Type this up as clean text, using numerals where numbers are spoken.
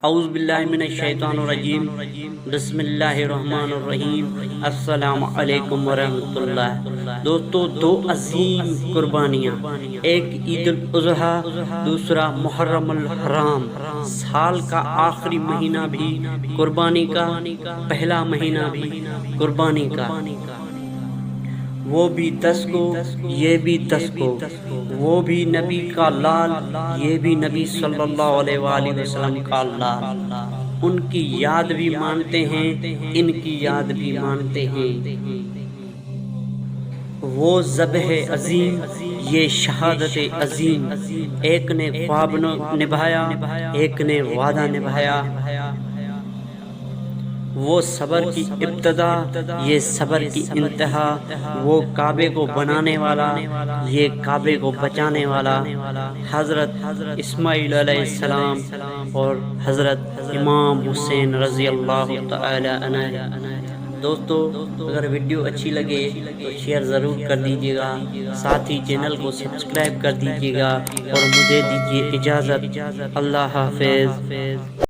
اعوذ باللہ من الشیطان الرجیم بسم اللہ الرحمن الرحیم السلام علیکم ورحمۃ اللہ۔ دوستو، دو عظیم قربانیاں، ایک عید الاضحیٰ، دوسرا محرم الحرام، سال کا آخری مہینہ بھی قربانی کا، پہلا مہینہ بھی قربانی کا، وہ بھی 10 کو، یہ بھی 10 کو، وہ بھی نبی کا لال، یہ بھی نبی صلی اللہ علیہ وآلہ وسلم کا لال۔ ان کی یاد بھی مانتے ہیں، ان کی یاد بھی مانتے ہیں۔ وہ ذبح عظیم، یہ شہادت عظیم، ایک نے خواب نبھایا، ایک نے وعدہ نبھایا۔ وہ صبر کی ابتدا، یہ صبر کی انتہا، وہ کعبے کو بنانے والا، یہ کعبے کو بچانے والا، حضرت اسماعیل علیہ السلام اور حضرت امام حسین رضی اللہ تعالی عنہ۔ دوستو، اگر ویڈیو اچھی لگے تو شیئر ضرور کر دیجیے گا، ساتھ ہی چینل کو سبسکرائب کر دیجیے گا، اور مجھے دیجیے اجازت۔ اللہ حافظ۔